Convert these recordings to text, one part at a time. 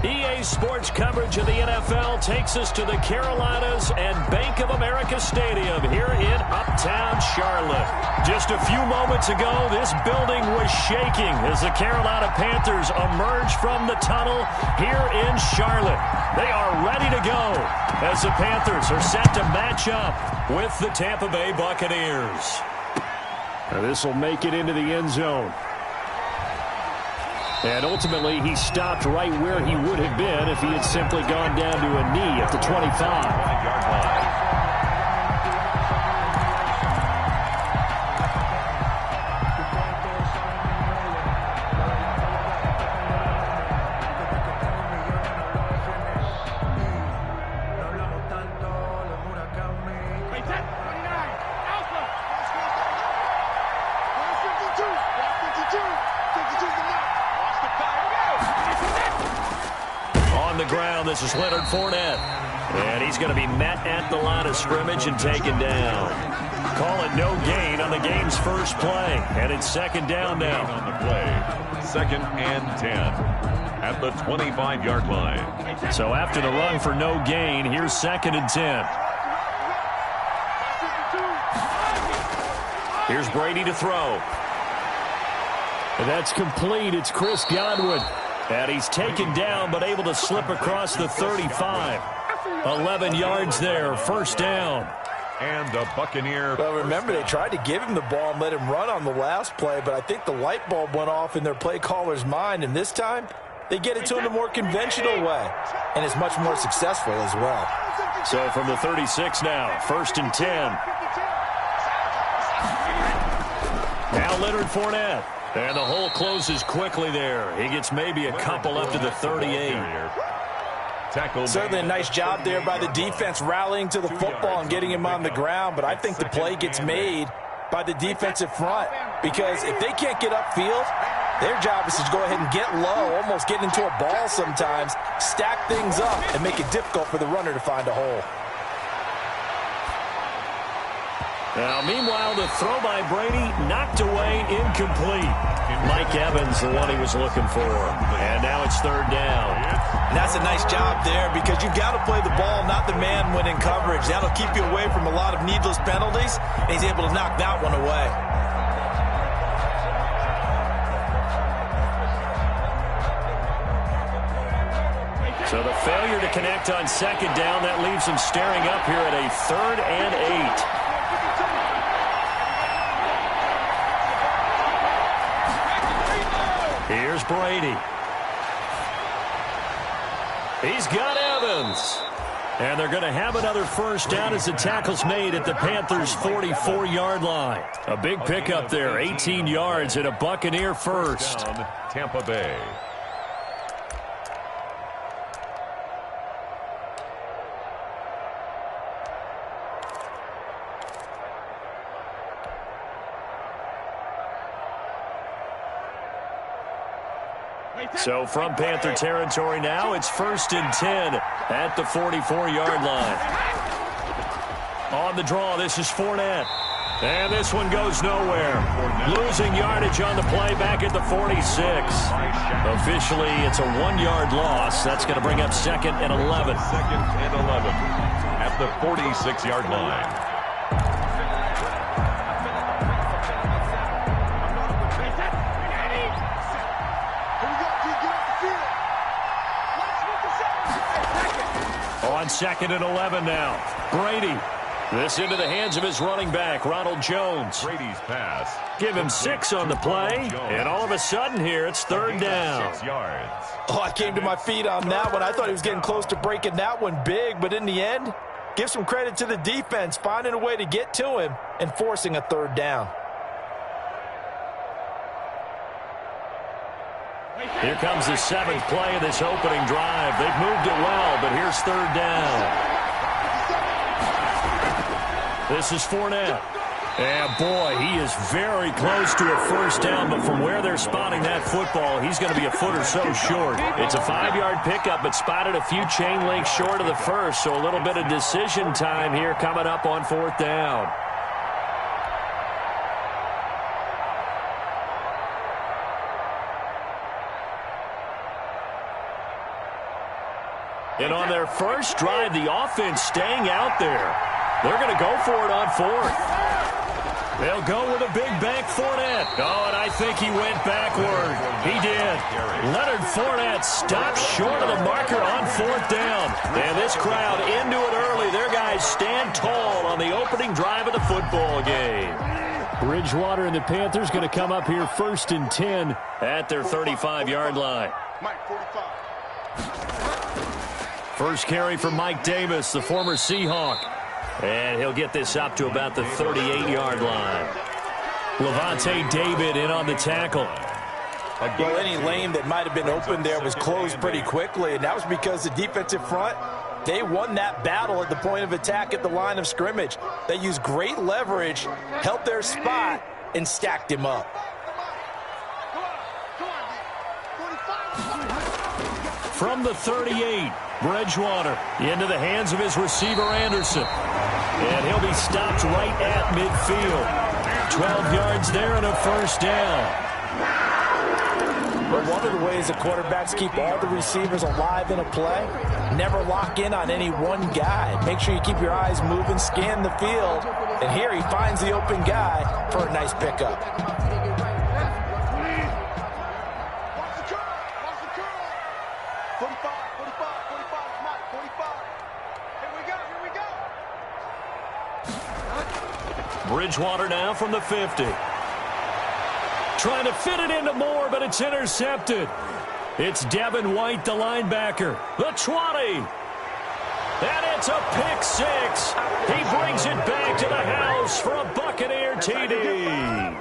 EA Sports coverage of the NFL takes us to the Carolinas and Bank of America Stadium here in Uptown Charlotte. Just a few moments ago, this building was shaking as the Carolina Panthers emerged from the tunnel here in Charlotte. They are ready to go as the Panthers are set to match up with the Tampa Bay Buccaneers. This will make it into the end zone. And ultimately, he stopped right where he would have been if he had simply gone down to a knee at the 25-yard line. This is Leonard Fournette, and he's going to be met at the line of scrimmage and taken down. Call it no gain on the game's first play, and it's second down now. On the play, 2nd and 10 at the 25-yard line. So after the run for no gain, here's 2nd and 10. Here's Brady to throw. And that's complete. It's Chris Godwin. And he's taken down, but able to slip across the 35. 11 yards there, first down. And a Buccaneer. Well, remember, they tried to give him the ball and let him run on the last play, but I think the light bulb went off in their play caller's mind, and this time they get it to him the more conventional way, and it's much more successful as well. So from the 36 now, 1st and 10. Now Leonard Fournette. And the hole closes quickly there. He gets maybe a couple up to the 38. Certainly a nice job there by the defense rallying to the football and getting him on the ground, but I think the play gets made by the defensive front because if they can't get upfield, their job is to go ahead and get low, almost get into a ball sometimes, stack things up, and make it difficult for the runner to find a hole. Now, meanwhile, the throw by Brady knocked away, incomplete. Mike Evans, the one he was looking for. And now it's 3rd down. And that's a nice job there because you've got to play the ball, not the man when in coverage. That'll keep you away from a lot of needless penalties, and he's able to knock that one away. So the failure to connect on 2nd down, that leaves him staring up here at a 3rd and 8. Here's Brady. He's got Evans. And they're going to have another first down as the tackle's made at the Panthers' 44-yard line. A big pickup there, 18 yards and a Buccaneer first. Tampa Bay. So from Panther territory now, it's 1st and 10 at the 44-yard line. On the draw, this is Fournette. And this one goes nowhere. Losing yardage on the play back at the 46. Officially, it's a 1-yard loss. That's going to bring up 2nd and 11. 2nd and 11 at the 46-yard line. On 2nd and 11 now. Brady. This into the hands of his running back, Ronald Jones. Brady's pass. Give him 6 on the play, and all of a sudden here, it's 3rd down. 6 yards. Oh, I came to my feet on that one. I thought he was getting close to breaking that one big, but in the end, give some credit to the defense, finding a way to get to him and forcing a 3rd down. Here comes the 7th play of this opening drive. They've moved it well, but here's 3rd down. This is Fournette. And, boy, he is very close to a first down, but from where they're spotting that football, he's going to be a foot or so short. It's a 5-yard pickup, but spotted a few chain links short of the first, so a little bit of decision time here coming up on 4th down. And on their first drive, the offense staying out there. They're going to go for it on fourth. They'll go with a big bank Fournette. Oh, and I think he went backward. He did. Leonard Fournette stopped short of the marker on fourth down. And this crowd into it early. Their guys stand tall on the opening drive of the football game. Bridgewater and the Panthers going to come up here 1st and 10 at their 35-yard line. First carry for Mike Davis, the former Seahawk. And he'll get this up to about the 38-yard line. Levante David in on the tackle. Well, any lane that might have been open there was closed pretty quickly, and that was because the defensive front, they won that battle at the point of attack at the line of scrimmage. They used great leverage, held their spot, and stacked him up. From the 38, Bridgewater into the hands of his receiver, Anderson. And he'll be stopped right at midfield. 12 yards there and a first down. But one of the ways the quarterbacks keep all the receivers alive in a play, never lock in on any one guy. Make sure you keep your eyes moving, scan the field. And here he finds the open guy for a nice pickup. Bridgewater now from the 50. Trying to fit it into Moore, but it's intercepted. It's Devin White, the linebacker. The 20. And it's a pick six. He brings it back to the house for a Buccaneer TD.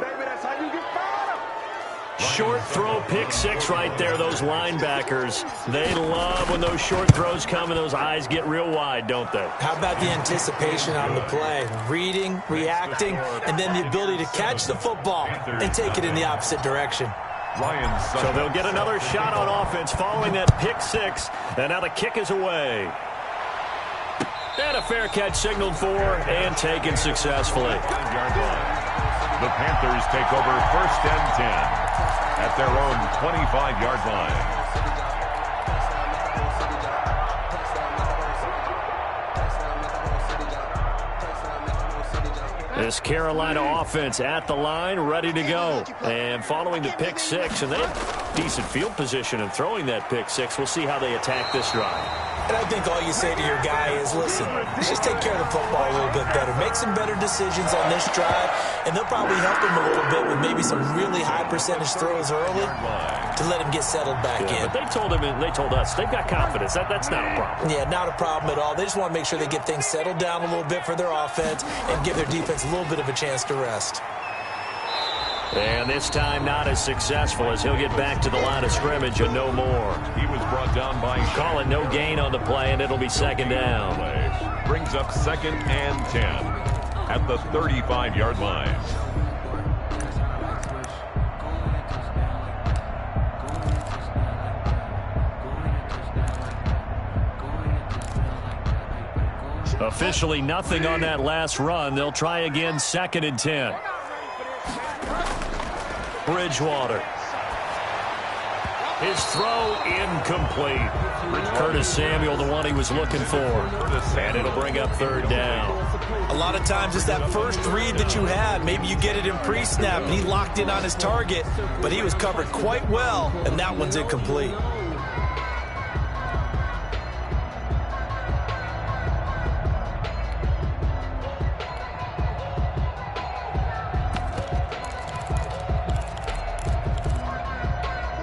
Short throw pick six right there, those linebackers. They love when those short throws come and those eyes get real wide, don't they? How about the anticipation on the play? Reading, reacting, and then the ability to catch the football and take it in the opposite direction. So they'll get another shot on offense following that pick six, and now the kick is away. And a fair catch signaled for and taken successfully. The Panthers take over 1st and 10 at their own 25-yard line. This Carolina offense at the line, ready to go. And following the pick six, and they have decent field position and throwing that pick six. We'll see how they attack this drive. And I think all you say to your guy is, listen, let's just take care of the football a little bit better. Make some better decisions on this drive, and they'll probably help him a little bit with maybe some really high percentage throws early to let him get settled back in. But they told him, and they told us, they've got confidence. That's not a problem. Yeah, not a problem at all. They just want to make sure they get things settled down a little bit for their offense and give their defense a little bit of a chance to rest. And this time not as successful as he'll get back to the line of scrimmage and no more. He was brought down by... Call it no gain on the play, and it'll be second down. Brings up 2nd and 10 at the 35-yard line. Officially nothing on that last run. They'll try again 2nd and 10. Bridgewater. His throw incomplete. Curtis Samuel, the one he was looking for. And it'll bring up 3rd down. A lot of times it's that first read that you had. Maybe you get it in pre-snap and he locked in on his target, but he was covered quite well, and that one's incomplete.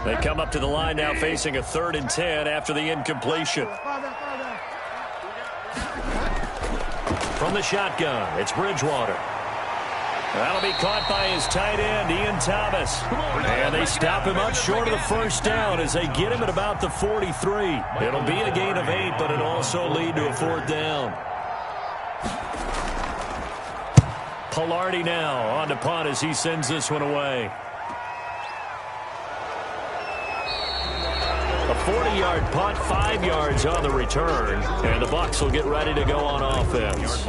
They come up to the line now facing a 3rd and 10 after the incompletion. From the shotgun, it's Bridgewater. That'll be caught by his tight end, Ian Thomas. And they stop him up short of the first down as they get him at about the 43. It'll be a gain of 8, but it'll also lead to a 4th down. Pilardi now on to punt as he sends this one away. A 40-yard punt, 5 yards on the return, and the Bucs will get ready to go on offense.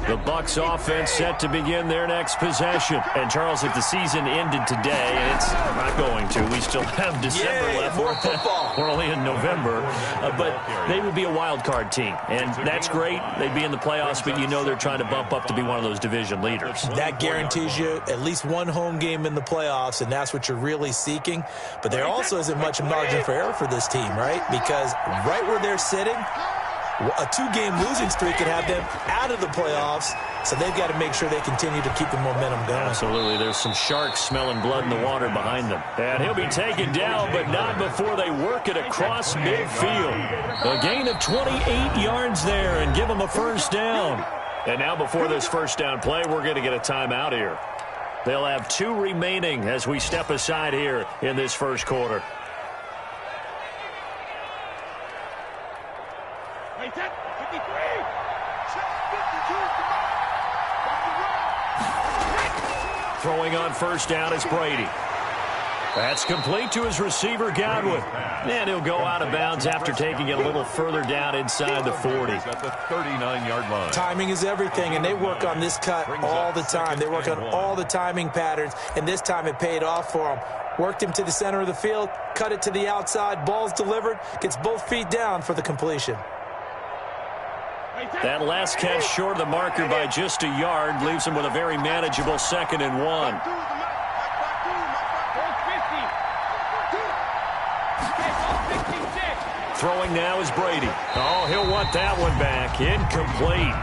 The Bucs offense set to begin their next possession. And, Charles, if the season ended today, and it's not going to, we still have December left. More football. We're only in November. But they would be a wild card team. And that's great. They'd be in the playoffs, but you know they're trying to bump up to be one of those division leaders. That guarantees you at least one home game in the playoffs, and that's what you're really seeking. But there also isn't much margin for error for this team, right? Because right where they're sitting, a 2-game losing streak could have them out of the playoffs, so they've got to make sure they continue to keep the momentum going. Absolutely. There's some sharks smelling blood in the water behind them. And he'll be taken down, but not before they work it across midfield. A gain of 28 yards there and give them a first down. And now before this first down play, we're going to get a timeout here. They'll have 2 remaining as we step aside here in this first quarter. Throwing on first down is Brady. That's complete to his receiver, Godwin. And he'll go out of bounds after taking it a little further down inside the 40. At the 39-yard line. Timing is everything, and they work on this cut all the time. They work on all the timing patterns, and this time it paid off for them. Worked him to the center of the field, cut it to the outside, ball's delivered, gets both feet down for the completion. That last catch short of the marker by just a yard leaves him with a very manageable 2nd and 1. Throwing now is Brady. Oh, he'll want that one back. Incomplete.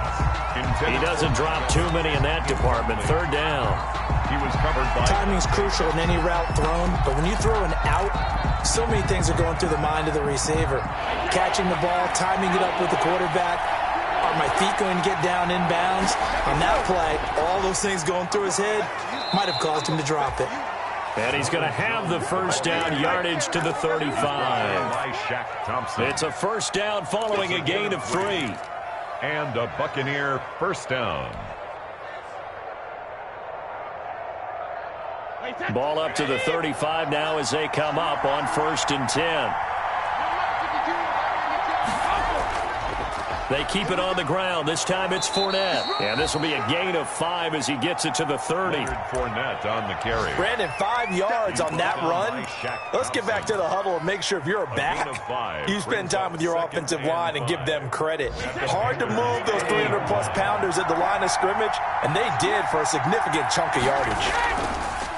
He doesn't drop too many in that department. 3rd down. He was covered by... Timing's crucial in any route thrown, but when you throw an out, so many things are going through the mind of the receiver. Catching the ball, timing it up with the quarterback. Are my feet going to get down in bounds? On that play, all those things going through his head might have caused him to drop it. And he's going to have the first down, yardage to the 35. It's a first down following a gain of 3. And a Buccaneer first down. Ball up to the 35 now as they come up on 1st and 10. They keep it on the ground. This time it's Fournette. And this will be a gain of 5 as he gets it to the 30. Fournette on the carry. Brandon, 5 yards on that run. Let's get back to the huddle and make sure if you're a back, you spend time with your offensive line and give them credit. Hard to move those 300-plus pounders at the line of scrimmage, and they did for a significant chunk of yardage.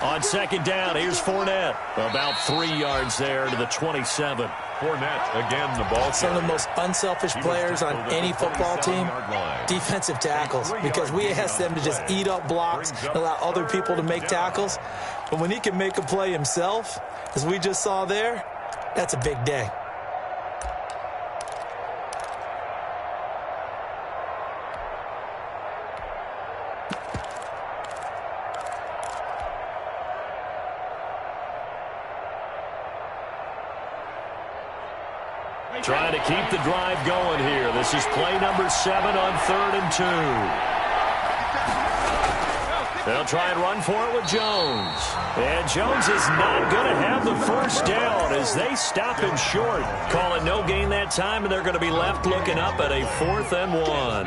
On 2nd down, here's Fournette. About 3 yards there to the 27. Fournette, again, the ball. Some of the most unselfish players on any football team, defensive tackles, because we ask them to just eat up blocks and allow other people to make tackles. But when he can make a play himself, as we just saw there, that's a big day. Trying to keep the drive going here. This is play number 7 on 3rd and 2. They'll try and run for it with Jones. And Jones is not going to have the first down as they stop him short. Call it no gain that time, and they're going to be left looking up at a 4th and 1.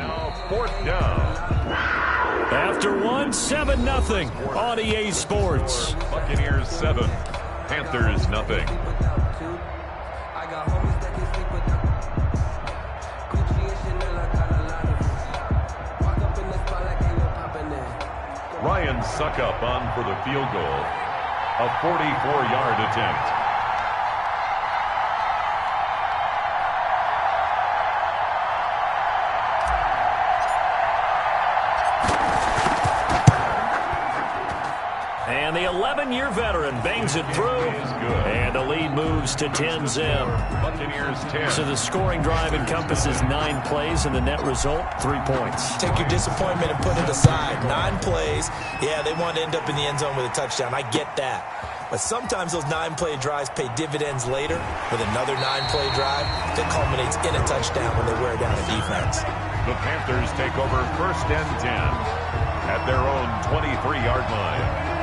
4th down. After 1, 7-0 on EA Sports. Buccaneers 7, Panthers nothing. Ryan Suckup on for the field goal. A 44-yard attempt. And the 11-year veteran bangs it through. And the lead moves to 10-0. Buccaneers 10. So the scoring drive encompasses 9 plays, and the net result, 3 points. Take your disappointment and put it aside. 9 plays. Yeah, they want to end up in the end zone with a touchdown. I get that. But sometimes those 9-play drives pay dividends later with another 9-play drive that culminates in a touchdown when they wear down a defense. The Panthers take over 1st and 10 at their own 23-yard line.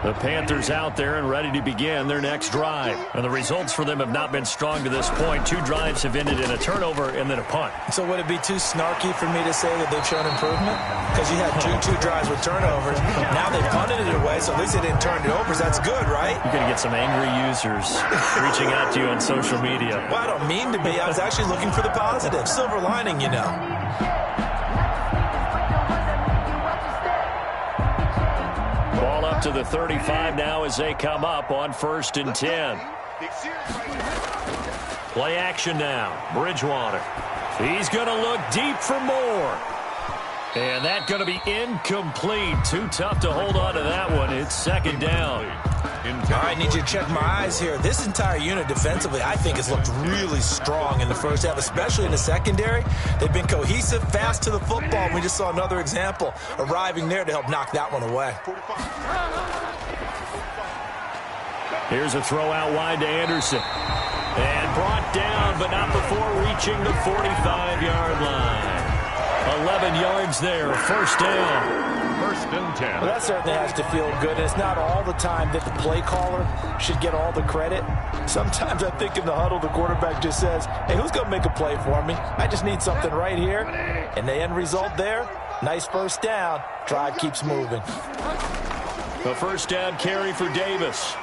The Panthers out there and ready to begin their next drive. And the results for them have not been strong to this point. 2 drives have ended in a turnover and then a punt. So would it be too snarky for me to say that they've shown improvement? Because you had two drives with turnovers. Now they punted it away, so at least they didn't turn it over. That's good, right? You're going to get some angry users reaching out to you on social media. Well, I don't mean to be. I was actually looking for the positive. Silver lining, you know. Ball up to the 35 now as they come up on 1st and 10. Play action now. Bridgewater. He's going to look deep for more. And that's going to be incomplete. Too tough to hold on to that one. It's 2nd down. All right, I need you to check my eyes here. This entire unit defensively, I think, has looked really strong in the first half, especially in the secondary. They've been cohesive, fast to the football. We just saw another example arriving there to help knock that one away. Here's a throw out wide to Anderson. And brought down, but not before reaching the 45-yard line. 11 yards there, 1st down. 1st and 10. Well, that certainly has to feel good. And it's not all the time that the play caller should get all the credit. Sometimes I think in the huddle, the quarterback just says, hey, who's going to make a play for me? I just need something right here. And the end result there, nice 1st down. Drive keeps moving. The 1st down carry for Davis.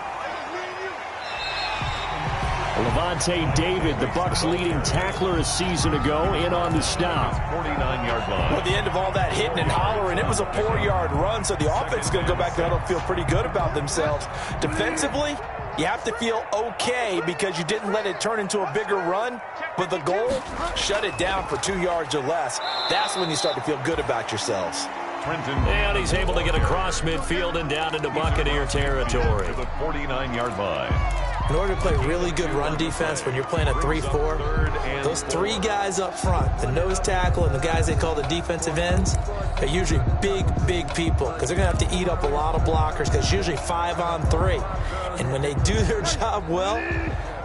Levante David, the Bucs' leading tackler a season ago, in on the stop. 49-yard line. Well, at the end of all that hitting and hollering, it was a 4-yard run, so the offense is going to go back there and feel pretty good about themselves. Defensively, you have to feel okay because you didn't let it turn into a bigger run, but the goal, shut it down for 2 yards or less. That's when you start to feel good about yourselves. And he's able to get across midfield and down into Buccaneer territory. To the 49-yard line. In order to play really good run defense when you're playing a 3-4, those 3 guys up front, the nose tackle and the guys they call the defensive ends, are usually big people because they're going to have to eat up a lot of blockers because it's usually 5-on-3. And when they do their job well,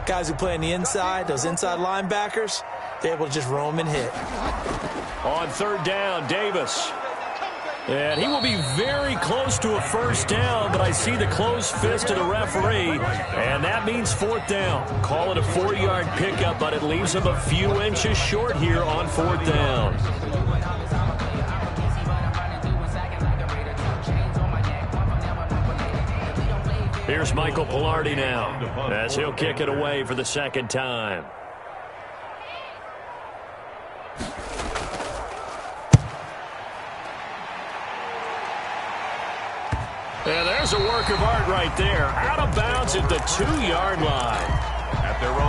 guys who play on the inside, those inside linebackers, they're able to just roam and hit. On 3rd down, Davis. And he will be very close to a 1st down, but I see the closed fist of the referee, and that means 4th down. Call it a 4-yard pickup, but it leaves him a few inches short here on 4th down. Here's Michael Pilardi now, as he'll kick it away for the 2nd time. And there's a work of art right there. Out of bounds at the 2-yard line.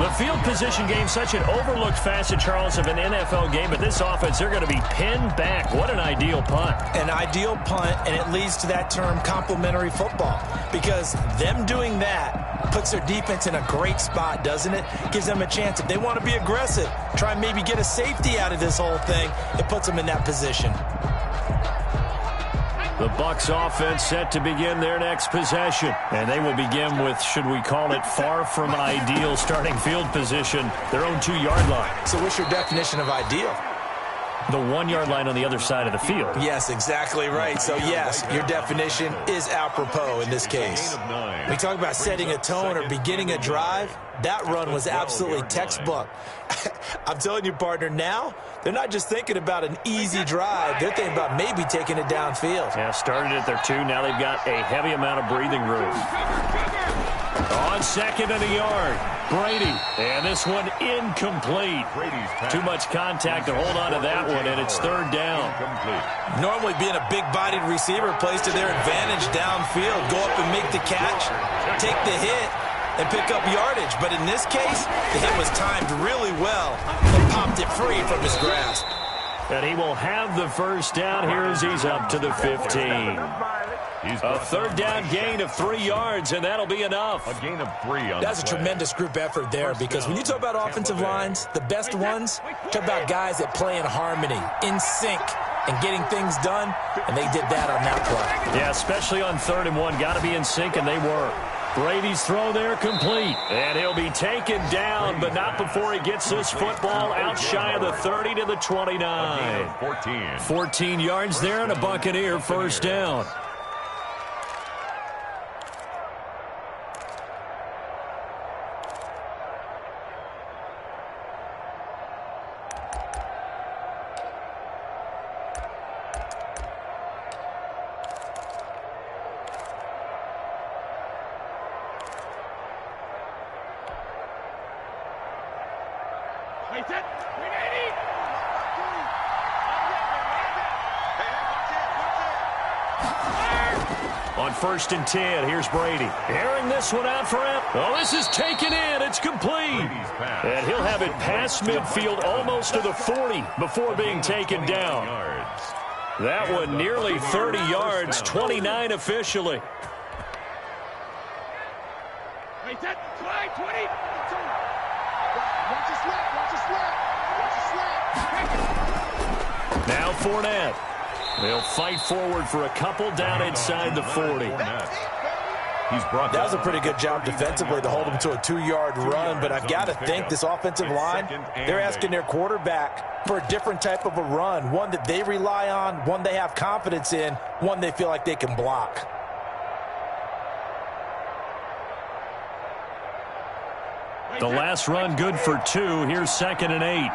The field position game, such an overlooked facet, Charles, of an NFL game. But this offense, they're going to be pinned back. What an ideal punt. An ideal punt, and it leads to that term complementary football. Because them doing that puts their defense in a great spot, doesn't it? Gives them a chance. If they want to be aggressive, try and maybe get a safety out of this whole thing, it puts them in that position. The Bucs offense set to begin their next possession. And they will begin with, should we call it, far from ideal starting field position, their own 2-yard line. So what's your definition of ideal? The 1-yard line on the other side of the field. Yes, exactly right. So, yes, your definition is apropos in this case. We talk about setting a tone or beginning a drive. That run was absolutely textbook. I'm telling you, partner, now they're not just thinking about an easy drive. They're thinking about maybe taking it downfield. Yeah, started at their 2. Now they've got a heavy amount of breathing room. On 2nd and a yard, Brady. And this one incomplete. Too much contact to hold on to that one, and it's 3rd down. Normally being a big-bodied receiver plays to their advantage downfield. Go up and make the catch, take the hit, and pick up yardage. But in this case, the hit was timed really well and popped it free from his grasp. And he will have the 1st down here as he's up to the 15. A 3rd down gain of 3 yards, and that'll be enough. A gain of 3 on That's a tremendous group effort there, because when you talk about offensive lines, the best ones, talk about guys that play in harmony, in sync, and getting things done, and they did that on that play. Yeah, especially on 3rd and 1. Got to be in sync, and they were. Brady's throw there complete. And he'll be taken down, but not before he gets this football out shy of the 30 to the 29. 14 yards there and a Buccaneer 1st down. On 1st and 10, here's Brady. Airing this one out for him. Oh, this is taken in. It's complete. And he'll have it past midfield almost to the 40 before being taken down. That one nearly 30 yards, 29 officially. Now Fournette. They'll fight forward for a couple down inside the 40. That was a pretty good job defensively to hold him to a 2-yard run, but I've got to think this offensive line, they're asking their quarterback for a different type of a run, one that they rely on, one they have confidence in, one they feel like they can block. The last run good for 2. Here's 2nd and 8.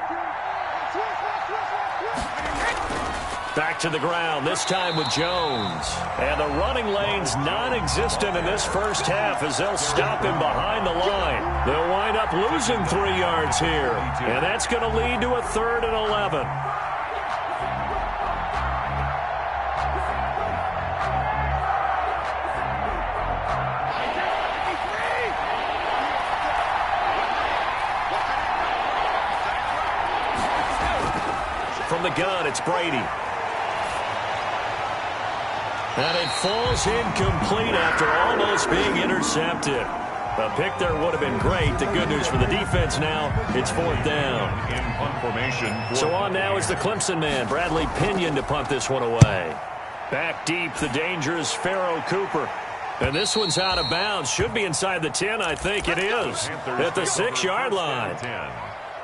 Back to the ground, this time with Jones. And the running lane's non-existent in this first half as they'll stop him behind the line. They'll wind up losing 3 yards here. And that's going to lead to a 3rd and 11. From the gun, it's Brady. And it falls incomplete after almost being intercepted. A pick there would have been great. The good news for the defense now, it's 4th down. So on now is the Clemson man, Bradley Pinion, to punt this one away. Back deep, the dangerous Pharaoh Cooper. And this one's out of bounds. Should be inside the 10, I think it is. At the 6-yard line.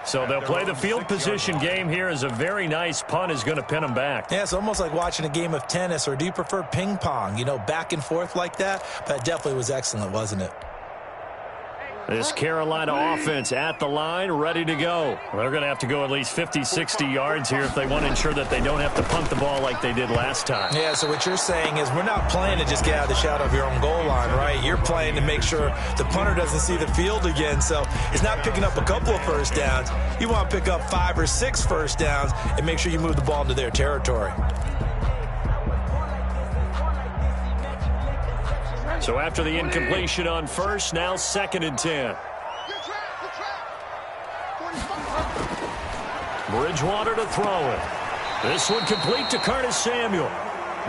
So they'll play the field position game here as a very nice punt is going to pin them back. Yeah, it's almost like watching a game of tennis, or do you prefer ping pong? You know, back and forth like that? But it definitely was excellent, wasn't it? This Carolina offense at the line, ready to go. They're going to have to go at least 50, 60 yards here if they want to ensure that they don't have to punt the ball like they did last time. Yeah, so what you're saying is we're not playing to just get out of the shadow of your own goal line, right? You're playing to make sure the punter doesn't see the field again. So it's not picking up a couple of first downs. You want to pick up 5 or 6 first downs and make sure you move the ball into their territory. So after the incompletion on first, now 2nd and 10. Bridgewater to throw it. This one complete to Curtis Samuel.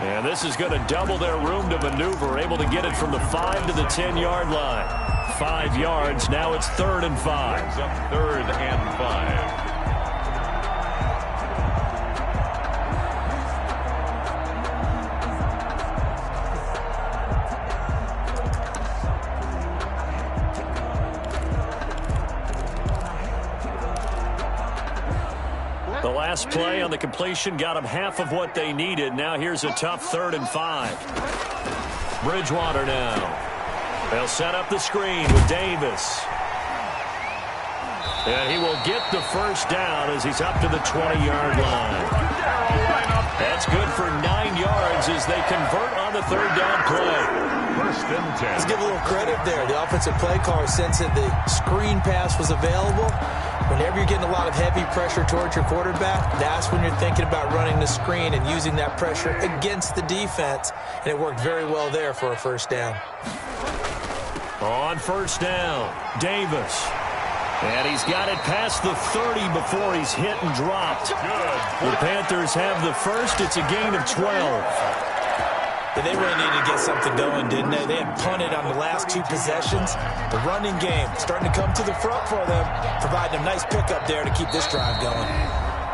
And this is going to double their room to maneuver, able to get it from the 5 to the 10-yard line. 5 yards, now it's 3rd and 5. 3rd and 5. The last play on the completion got them half of what they needed. Now here's a tough 3rd and 5. Bridgewater now. They'll set up the screen with Davis. And he will get the first down as he's up to the 20-yard line. That's good for 9 yards as they convert on the 3rd down play. 1st and 10. Let's give a little credit there. The offensive play caller sensed that the screen pass was available. Whenever you're getting a lot of heavy pressure towards your quarterback, that's when you're thinking about running the screen and using that pressure against the defense. And it worked very well there for a first down. On 1st down, Davis. And he's got it past the 30 before he's hit and dropped. The Panthers have the first. It's a gain of 12. But they really needed to get something going, didn't they? They had punted on the last 2 possessions. The running game starting to come to the front for them, providing a nice pickup there to keep this drive going.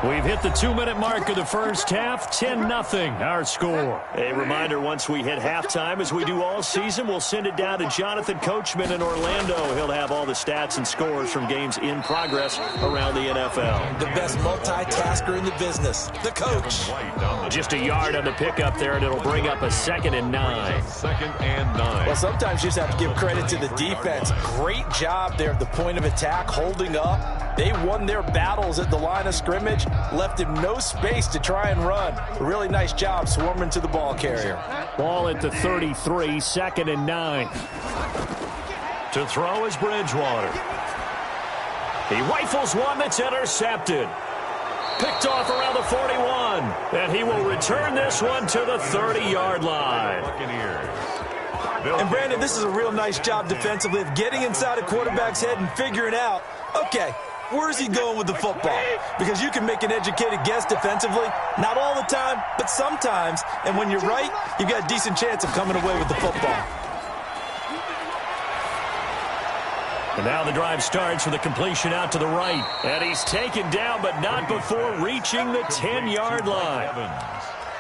We've hit the 2-minute mark of the first half, 10-0 our score. A reminder, once we hit halftime, as we do all season, we'll send it down to Jonathan Coachman in Orlando. He'll have all the stats and scores from games in progress around the NFL. The best multitasker in the business, the coach. Just a yard on the pickup there, and it'll bring up a 2nd and 9. 2nd and 9. Well, sometimes you just have to give credit to the defense. Great job there at the point of attack, holding up. They won their battles at the line of scrimmage, left him no space to try and run. A really nice job swarming to the ball carrier. Ball at the 33, 2nd and 9. To throw is Bridgewater. He rifles one that's intercepted. Picked off around the 41. And he will return this one to the 30-yard line. And, Brandon, this is a real nice job defensively of getting inside a quarterback's head and figuring out, okay, where's he going with the football? Because you can make an educated guess defensively. Not all the time, but sometimes. And when you're right, you've got a decent chance of coming away with the football. And now the drive starts with a completion out to the right. And he's taken down, but not before reaching the 10-yard line.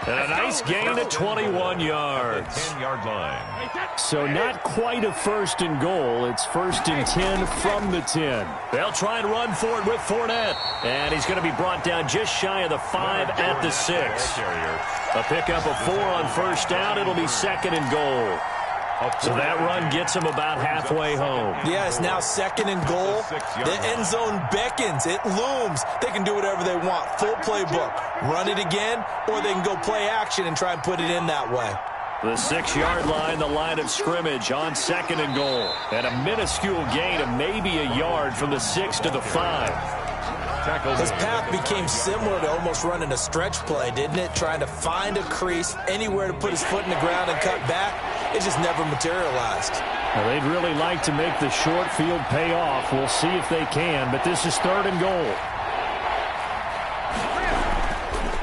And a nice gain of 21 yards. 10-yard line. So not quite a first and goal. It's first and 10 from the 10. They'll try and run for it with Fournette. And he's going to be brought down just shy of the 5 at the 6. A pickup of 4 on first down. It'll be second and goal. So that run gets him about halfway home. Yeah, it's now second and goal. The end zone beckons. It looms. They can do whatever they want. Full playbook. Run it again, or they can go play action and try and put it in that way. The 6-yard line, the line of scrimmage on second and goal. And a minuscule gain of maybe a yard from the 6 to the 5. His path became similar to almost running a stretch play, didn't it? Trying to find a crease, anywhere to put his foot in the ground and cut back. It just never materialized. Well, they'd really like to make the short field pay off. We'll see if they can, but this is third and goal.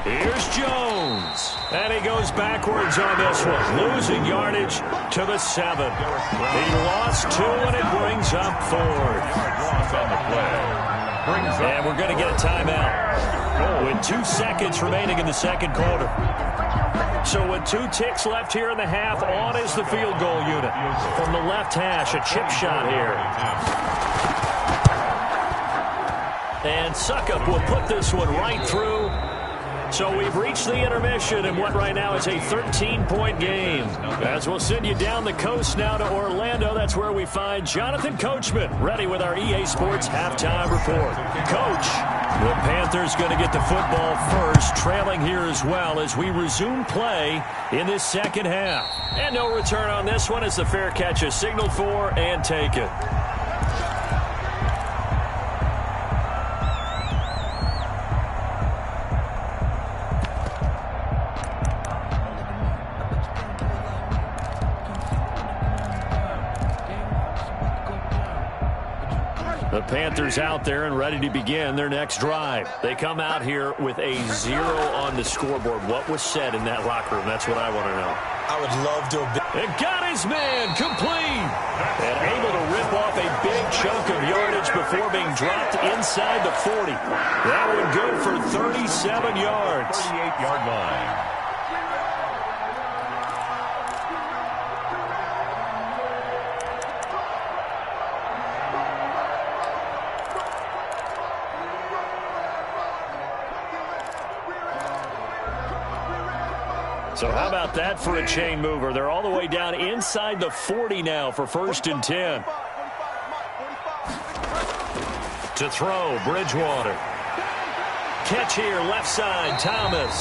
Here's Jones. And he goes backwards on this one, losing yardage to the 7. He lost 2, and it brings up 4. Loss on the play. And we're going to get a timeout with 2 seconds remaining in the second quarter. So with 2 ticks left here in the half, on is the field goal unit. From the left hash, a chip shot here. And Suckup will put this one right through. So we've reached the intermission in what right now is a 13-point game. As we'll send you down the coast now to Orlando, that's where we find Jonathan Coachman, ready with our EA Sports halftime report. Coach, the Panthers going to get the football first, trailing here as well as we resume play in this second half. And no return on this one as the fair catch is signaled for and taken. The Panthers out there and ready to begin their next drive. They come out here with a 0 on the scoreboard. What was said in that locker room? That's what I want to know. I would love to have been. And got his man complete. And able to rip off a big chunk of yardage before being dropped inside the 40. That would go for 37 yards. 38-yard line. So how about that for a chain mover? They're all the way down inside the 40 now for first and 10. To throw, Bridgewater. Catch here, left side, Thomas.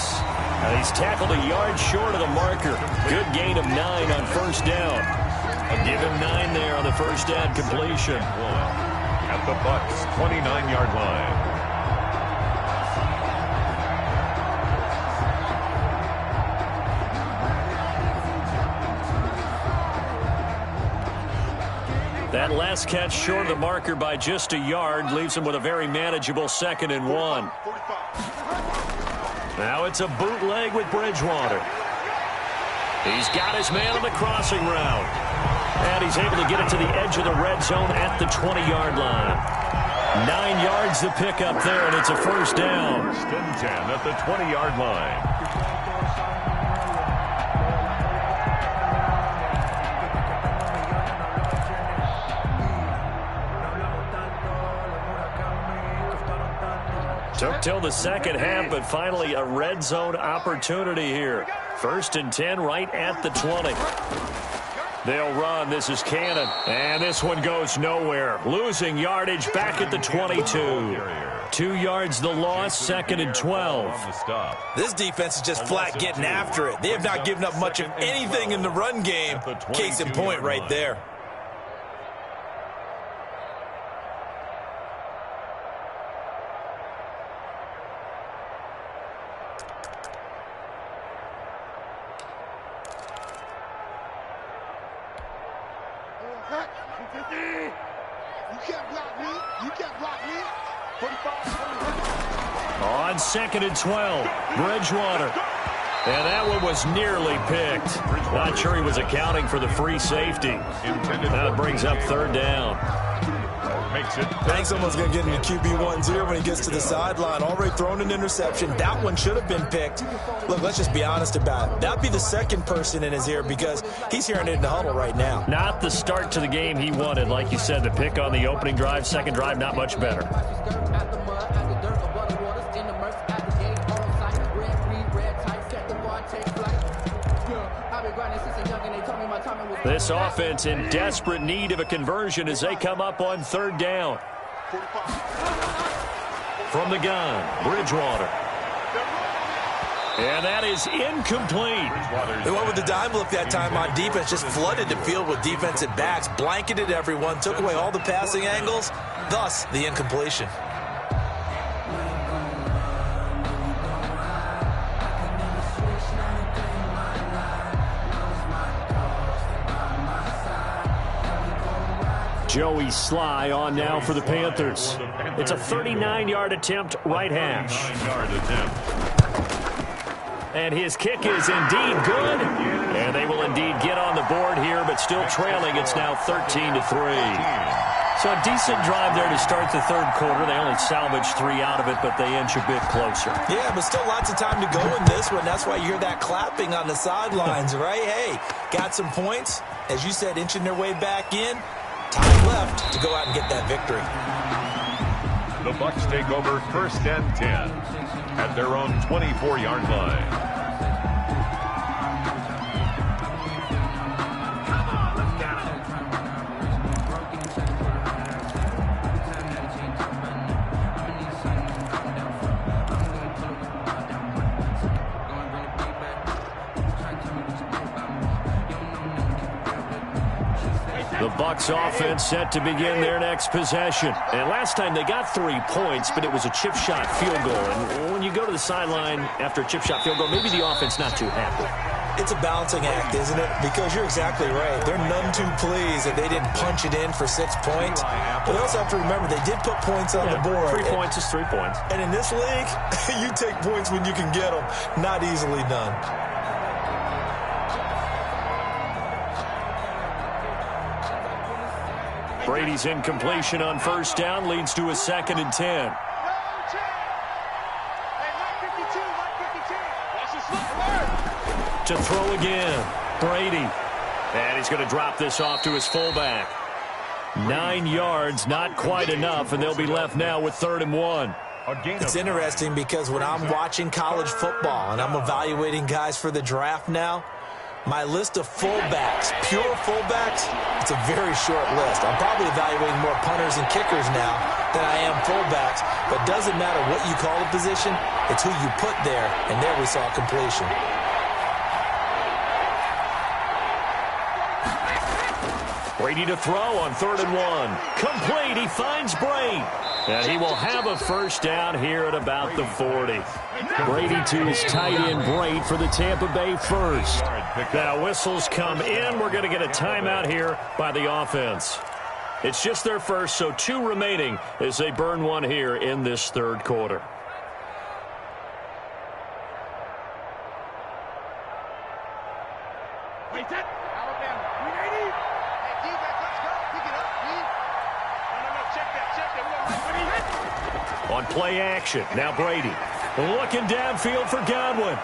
He's tackled a yard short of the marker. Good gain of 9 on first down. Give him 9 there on the first down completion. At the Bucs' 29-yard line. That last catch short of the marker by just a yard leaves him with a very manageable second and 1. Now it's a bootleg with Bridgewater. He's got his man on the crossing route. And he's able to get it to the edge of the red zone at the 20-yard line. 9 yards to pick up there, and it's a first down. First and 10 at the 20-yard line. Took till the second half, but finally a red zone opportunity here. First and 10 right at the 20. They'll run. This is Cannon. And this one goes nowhere. Losing yardage back at the 22. 2 yards the loss, second and 12. This defense is just flat getting after it. They have not given up much of anything in the run game. Case in point right there. You can't block me. You can't block me. 45. On 2nd and 12, Bridgewater. And that one was nearly picked. Not sure he was accounting for the free safety. Now it brings up 3rd down. I think someone's going to get into QB1 here when he gets to the sideline. Already thrown an interception. That one should have been picked. Look, let's just be honest about it. That'd be the second person in his ear because he's hearing it in the huddle right now. Not the start to the game he wanted. Like you said, the pick on the opening drive, second drive, not much better. This offense in desperate need of a conversion as they come up on 3rd down. From the gun, Bridgewater. And that is incomplete. They went with the dime look that time on defense, just flooded the field with defensive backs, blanketed everyone, took away all the passing angles, thus the incompletion. Joey Sly on now for the Panthers. It's a 39-yard attempt, right hash. And his kick is indeed good. And they will indeed get on the board here, but still trailing. It's now 13-3. So a decent drive there to start the 3rd quarter. They only salvaged 3 out of it, but they inch a bit closer. Yeah, but still lots of time to go in this one. That's why you hear that clapping on the sidelines, right? Hey, got some points. As you said, inching their way back in. Time left to go out and get that victory. The Bucs take over 1st and 10 at their own 24-yard line. The Bucs offense set to begin their next possession. And last time they got 3 points, but it was a chip shot field goal. And when you go to the sideline after a chip shot field goal, maybe the offense not too happy. It's a balancing act, isn't it? Because you're exactly right. They're none too pleased that they didn't punch it in for 6 points. But they also have to remember they did put points on the board. 3 points is 3 points. And in this league, you take points when you can get them. Not easily done. Brady's incompletion on 1st down leads to a 2nd and 10. To throw again, Brady. And he's going to drop this off to his fullback. 9 yards, not quite enough, and they'll be left now with 3rd and 1. It's interesting because when I'm watching college football and I'm evaluating guys for the draft now, my list of fullbacks, pure fullbacks, it's a very short list. I'm probably evaluating more punters and kickers now than I am fullbacks, but it doesn't matter what you call a position, it's who you put there, and there we saw completion. Brady to throw on 3rd and 1. Complete, he finds Brady. And he will have a 1st down here at about the 40. Brady to his tight end, Braid, for the Tampa Bay 1st. Now whistles come in. We're going to get a timeout here by the offense. It's just their first, so 2 remaining as they burn one here in this 3rd quarter. On play action, now Brady looking downfield for Godwin.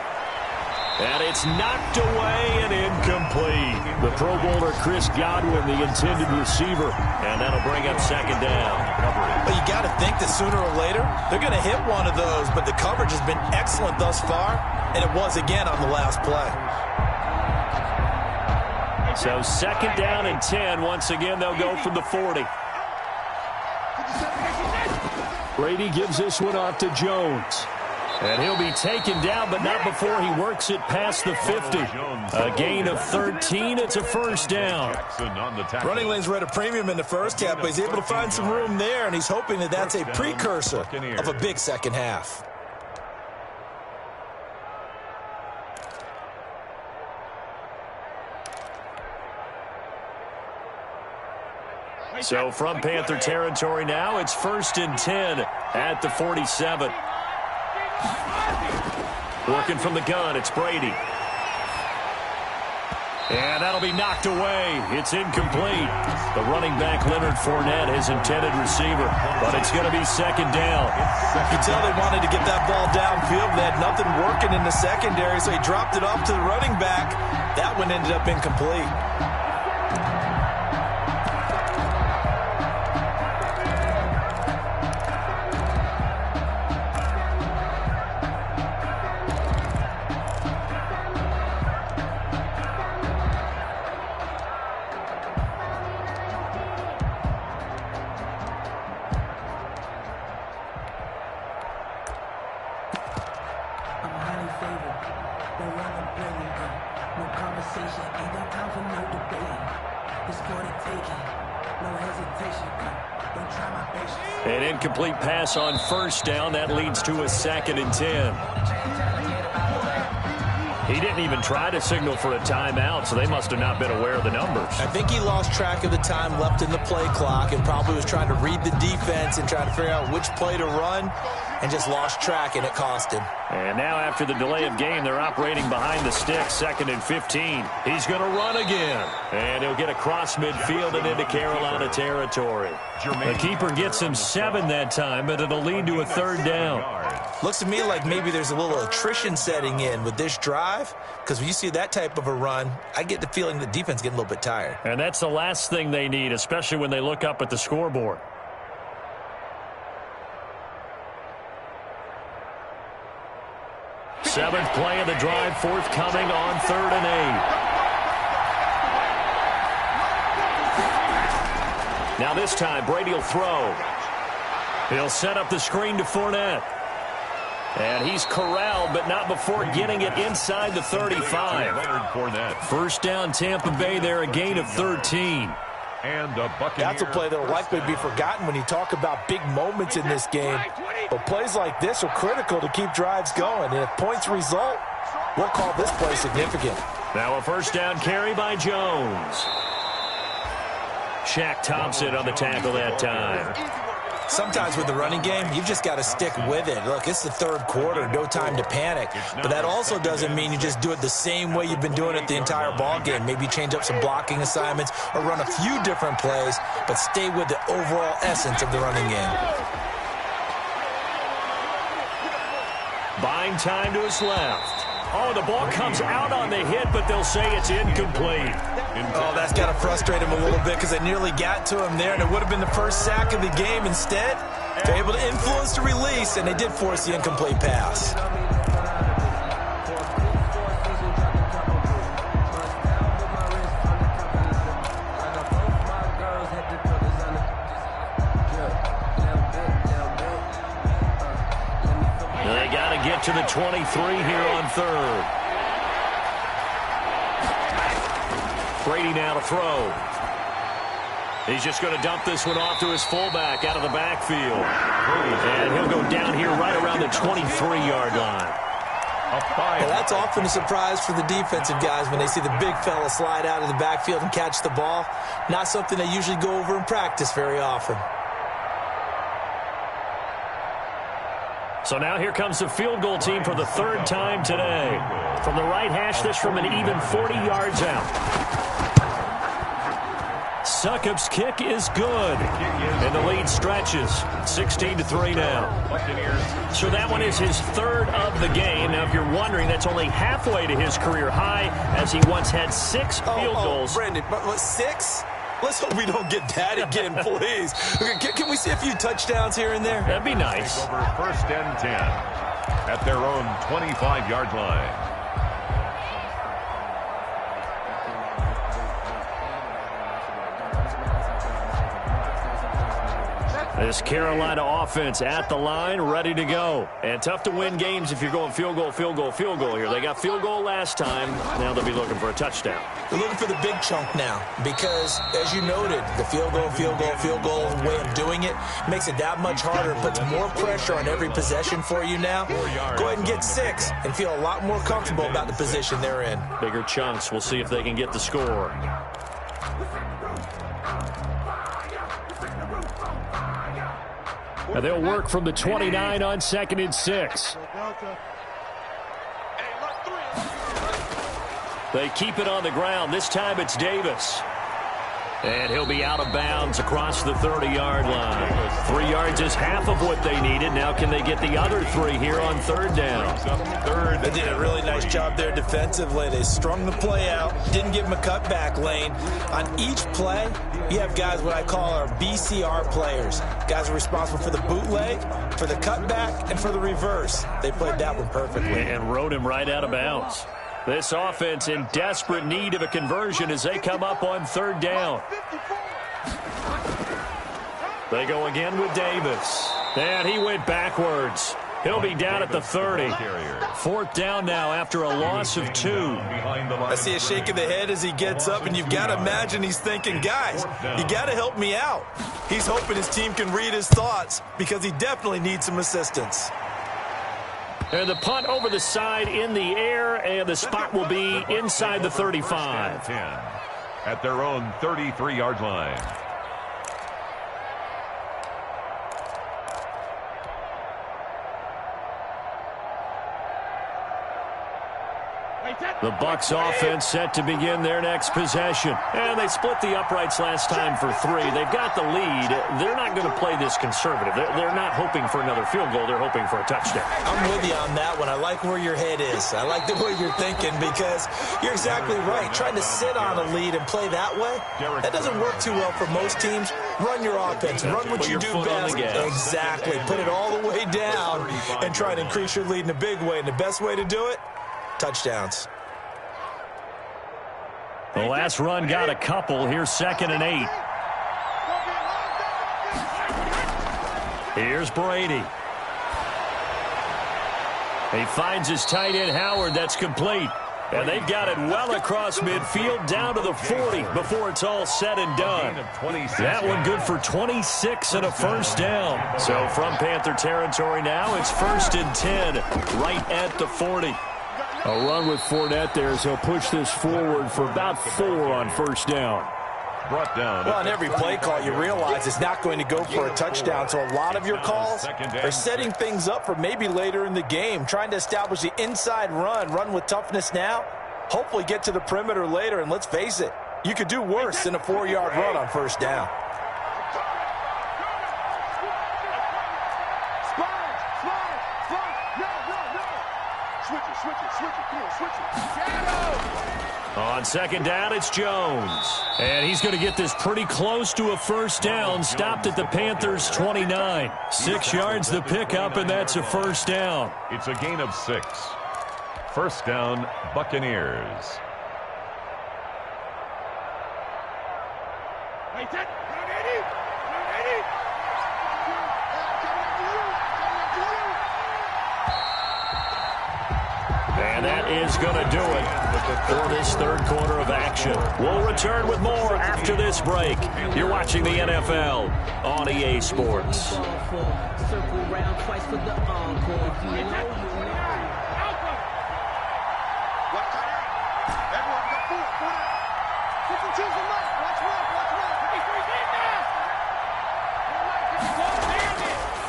And it's knocked away and incomplete. The Pro Bowler Chris Godwin, the intended receiver. And that'll bring up 2nd down. But you got to think that sooner or later, they're going to hit one of those. But the coverage has been excellent thus far. And it was again on the last play. So 2nd down and 10. Once again, they'll go from the 40. Brady gives this one off to Jones. And he'll be taken down, but not before he works it past the 50. A gain of 13. It's a 1st down. Running lanes were at a premium in the first half, but he's able to find some room there, and he's hoping that that's a precursor of a big second half. So from Panther territory now, it's 1st and 10 at the 47. Working from the gun, it's Brady. And that'll be knocked away. It's incomplete. The running back, Leonard Fournette, his intended receiver, but it's going to be 2nd down. You can tell they wanted to get that ball downfield. They had nothing working in the secondary, so he dropped it off to the running back. That one ended up incomplete. An incomplete pass on 1st down. That leads to a 2nd and 10. He didn't even try to signal for a timeout, so they must have not been aware of the numbers. I think he lost track of the time left in the play clock and probably was trying to read the defense and trying to figure out which play to run and just lost track, and it cost him. And now after the delay of game, they're operating behind the sticks, 2nd and 15. He's going to run again. And he'll get across midfield and into Carolina territory. The keeper gets him 7 that time, but it'll lead to a 3rd down. Looks to me like maybe there's a little attrition setting in with this drive, because when you see that type of a run, I get the feeling the defense getting a little bit tired. And that's the last thing they need, especially when they look up at the scoreboard. Seventh play of the drive, forthcoming on 3rd and 8. Now this time, Brady will throw. He'll set up the screen to Fournette. And he's corralled, but not before getting it inside the 35. 1st down, Tampa Bay there, a gain of 13. And that's a play that will likely be forgotten when you talk about big moments in this game. But plays like this are critical to keep drives going. And if points result, we'll call this play significant. Now a 1st down carry by Jones. Shaq Thompson on the tackle that time. Sometimes with the running game, you've just got to stick with it. Look, it's the 3rd quarter, no time to panic. But that also doesn't mean you just do it the same way you've been doing it the entire ball game. Maybe change up some blocking assignments or run a few different plays, but stay with the overall essence of the running game. Buying time to his left. Oh, the ball comes out on the hit, but they'll say it's incomplete. Oh, that's got to frustrate him a little bit because they nearly got to him there, and it would have been the first sack of the game. Instead, they're able to influence the release, and they did force the incomplete pass. They got to get to the 23 here on 3rd. Brady now to throw. He's just going to dump this one off to his fullback out of the backfield. And he'll go down here right around the 23-yard line. Well, that's often a surprise for the defensive guys when they see the big fella slide out of the backfield and catch the ball. Not something they usually go over in practice very often. So now here comes the field goal team for the 3rd time today. From the right hash, this from an even 40 yards out. Succop's kick is good. And the lead stretches. 16-3 now. So that one is his 3rd of the game. Now, if you're wondering, that's only halfway to his career high, as he once had 6 field goals. Brandon, 6? Let's hope we don't get that again, please. Can we see a few touchdowns here and there? That'd be nice. Over 1st and 10 at their own 25-yard line. This Carolina offense at the line, ready to go. And tough to win games if you're going field goal, field goal, field goal here. They got field goal last time. Now they'll be looking for a touchdown. They're looking for the big chunk now because, as you noted, the field goal way of doing it makes it that much harder, puts more pressure on every possession for you now. Go ahead and get 6 and feel a lot more comfortable about the position they're in. Bigger chunks. We'll see if they can get the score. And they'll work from the 29 on 2nd and 6. They keep it on the ground. This time it's Davis. And he'll be out of bounds across the 30-yard line. 3 yards is half of what they needed. Now can they get the other 3 here on 3rd down? They did a really nice job there defensively. They strung the play out, didn't give him a cutback lane. On each play, you have guys what I call our BCR players. Guys are responsible for the bootleg, for the cutback, and for the reverse. They played that one perfectly. And rode him right out of bounds. This offense in desperate need of a conversion as they come up on 3rd down. They go again with Davis. And he went backwards. He'll be down at the 30. 4th down now after a loss of 2. I see a shake of the head as he gets up, and you've got to imagine he's thinking, guys, you got to help me out. He's hoping his team can read his thoughts because he definitely needs some assistance. And the punt over the side in the air, and the spot will be inside the 35. At their own 33-yard line. The Bucs offense set to begin their next possession. And they split the uprights last time for 3. They've got the lead. They're not going to play this conservative. They're not hoping for another field goal. They're hoping for a touchdown. I'm with you on that one. I like where your head is. I like the way you're thinking because you're exactly right. Trying to sit on a lead and play that way, that doesn't work too well for most teams. Run your offense. Run what you do best. Exactly. Put it all the way down and try to increase your lead in a big way. And the best way to do it, touchdowns. The last run got a couple. Here's 2nd and 8. Here's Brady. He finds his tight end, Howard. That's complete. And they've got it well across midfield down to the 40 before it's all said and done. That one good for 26 and a 1st down. So from Panther territory now, it's 1st and 10 right at the 40. A run with Fournette there, so he'll push this forward for about 4 on 1st down. Brought down. Well, on every play call, you realize it's not going to go for a touchdown. So a lot of your calls are setting things up for maybe later in the game, trying to establish the inside run with toughness now, hopefully get to the perimeter later. And let's face it, you could do worse than a 4-yard run on 1st down. On 2nd down, it's Jones. And he's going to get this pretty close to a 1st down. Stopped at the Panthers' 29. 6 yards the pickup, and that's a 1st down. It's a gain of 6. 1st down, Buccaneers. And that is going to do it for this 3rd quarter of action. We'll return with more after this break. You're watching the NFL on EA Sports.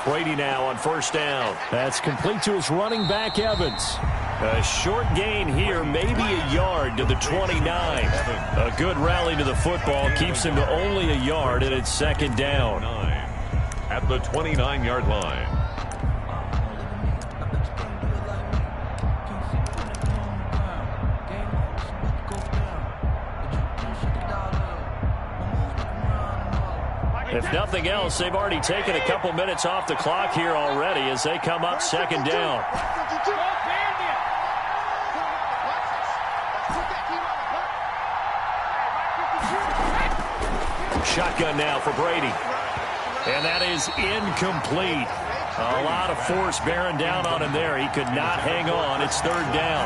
Brady now on 1st down. That's complete to his running back, Evans. A short gain here, maybe a yard to the 29. A good rally to the football keeps him to only a yard, and it's 2nd down. At the 29-yard line. If nothing else, they've already taken a couple minutes off the clock here already as they come up 2nd down. Shotgun now for Brady. And that is incomplete. A lot of force bearing down on him there. He could not hang on. It's 3rd down.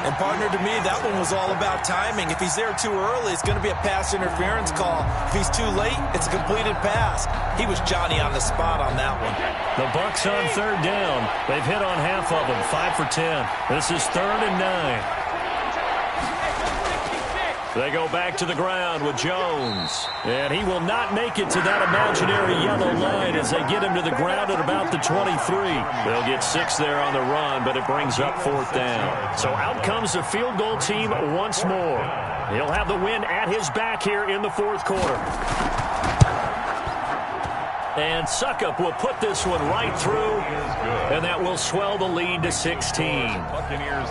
And, partner, to me, that one was all about timing. If he's there too early, it's going to be a pass interference call. If he's too late, it's a completed pass. He was Johnny on the spot on that one. The Bucs on 3rd down. They've hit on half of them, 5 for 10. This is 3rd and 9. They go back to the ground with Jones. And he will not make it to that imaginary yellow line as they get him to the ground at about the 23. They'll get 6 there on the run, but it brings up 4th down. So out comes the field goal team once more. He'll have the win at his back here in the 4th quarter. And Suckup will put this one right through, and that will swell the lead to 16.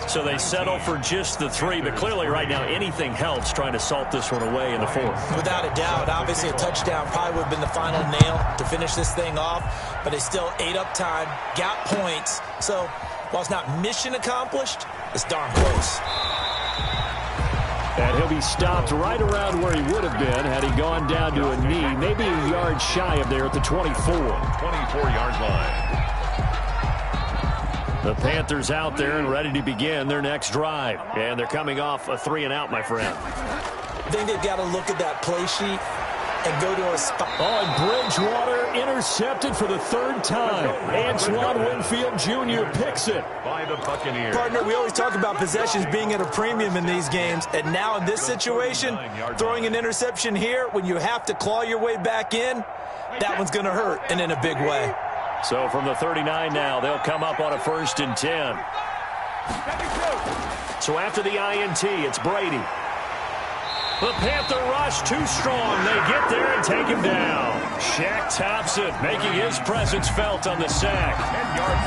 So they settle for just the 3, but clearly right now anything helps trying to salt this one away in the 4th. Without a doubt, obviously a touchdown probably would have been the final nail to finish this thing off, but they still ate up time, got points. So while it's not mission accomplished, it's darn close. And he'll be stopped right around where he would have been had he gone down to a knee, maybe a yard shy of there at the 24. 24-yard line. The Panthers out there and ready to begin their next drive. And they're coming off a 3-and-out, my friend. I think they've got to look at that play sheet and go to a spot. Oh, and Bridgewater intercepted for the 3rd time. Antoine Winfield Jr. picks it. By the Buccaneers. Partner, we always talk about possessions being at a premium in these games, and now in this situation, throwing an interception here when you have to claw your way back in, that one's going to hurt, and in a big way. So from the 39 now, they'll come up on a 1st and 10. So after the INT, it's Brady. The Panther rush too strong. They get there and take him down. Shaq Thompson making his presence felt on the sack.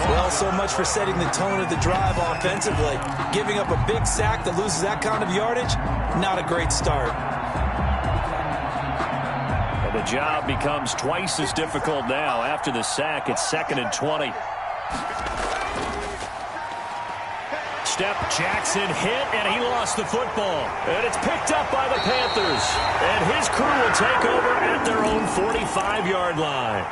Well, so much for setting the tone of the drive offensively. Giving up a big sack that loses that kind of yardage, not a great start. Well, the job becomes twice as difficult now. After the sack, it's 2nd and 20. Step Jackson hit, and he lost the football. And it's picked up by the Panthers. And his crew will take over at their own 45-yard line.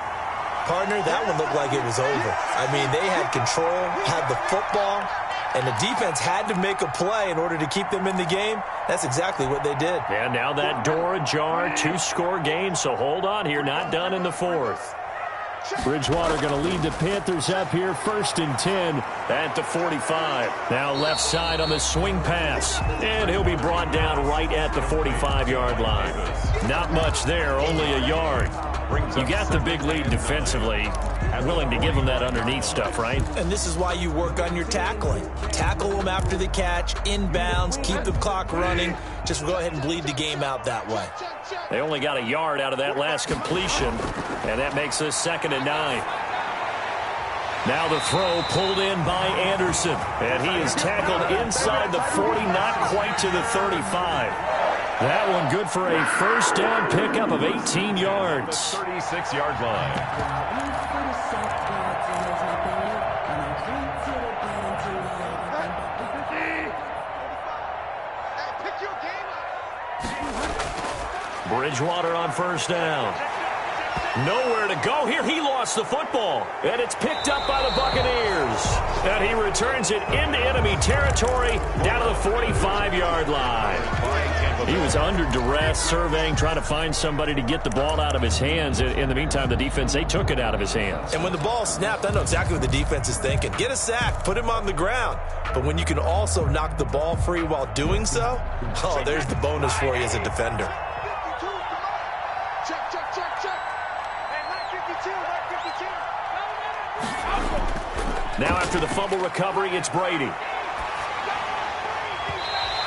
Partner, that one looked like it was over. I mean, they had control, had the football, and the defense had to make a play in order to keep them in the game. That's exactly what they did. And now that door ajar, 2-score game, so hold on here, not done in the 4th. Bridgewater going to lead the Panthers up here, 1st and 10 at the 45. Now left side on the swing pass, and he'll be brought down right at the 45-yard line. Not much there, only a yard. You got the big lead defensively. Willing to give them that underneath stuff, right? And this is why you work on your tackling. Tackle them after the catch, inbounds, keep the clock running. Just go ahead and bleed the game out that way. They only got a yard out of that last completion, and that makes us 2nd and 9. Now the throw pulled in by Anderson, and he is tackled inside the 40, not quite to the 35. That one good for a 1st down pickup of 18 yards. 36-yard line. Bridgewater on 1st down. Nowhere to go here. He lost the football, and it's picked up by the Buccaneers. And he returns it into enemy territory down to the 45-yard line. He was under duress, surveying, trying to find somebody to get the ball out of his hands. In the meantime, the defense, they took it out of his hands. And when the ball snapped, I know exactly what the defense is thinking. Get a sack, put him on the ground. But when you can also knock the ball free while doing so, oh, there's the bonus for you as a defender. Now after the fumble recovery, it's Brady.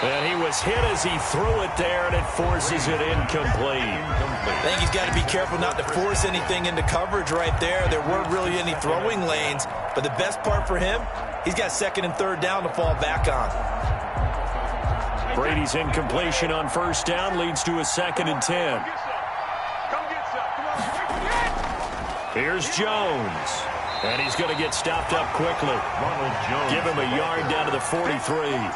And he was hit as he threw it there, and it forces it incomplete. I think he's got to be careful not to force anything into coverage right there. There weren't really any throwing lanes, but the best part for him, he's got 2nd and 3rd down to fall back on. Brady's incompletion on 1st down leads to a 2nd and 10. Here's Jones. And he's going to get stopped up quickly. Ronald Jones. Give him a yard down to the 43.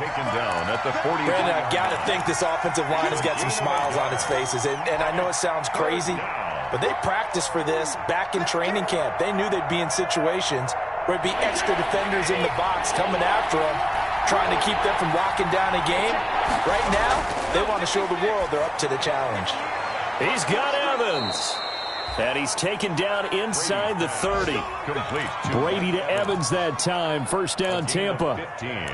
Taken down at the 40. Brandon, I've got to think this offensive line has got some smiles on its faces. And I know it sounds crazy, but they practiced for this back in training camp. They knew they'd be in situations where it'd be extra defenders in the box coming after them, trying to keep them from locking down a game. Right now, they want to show the world they're up to the challenge. He's got Evans. And he's taken down inside the 30. Complete. Brady to Evans that time. First down, Tampa. 15.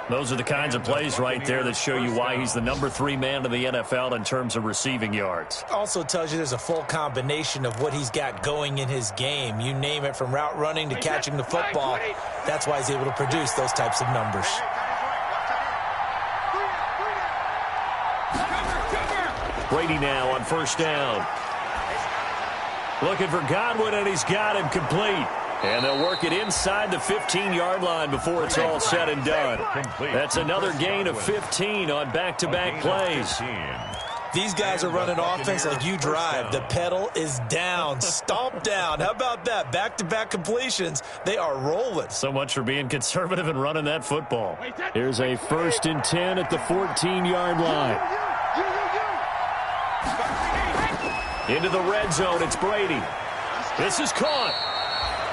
Those are the kinds of plays right there that show you why he's the number 3 man in the NFL in terms of receiving yards. Also tells you there's a full combination of what he's got going in his game. You name it, from route running to catching the football. That's why he's able to produce those types of numbers. Brady now on first down. Looking for Godwin, and he's got him complete. And they'll work it inside the 15-yard line before it's all said and done. That's another gain of 15 on back-to-back plays. These guys are running offense like you drive. The pedal is down, stomp down. How about that? Back-to-back completions. They are rolling. So much for being conservative and running that football. Here's a 1st and 10 at the 14-yard line. Into the red zone, it's Brady. This is caught.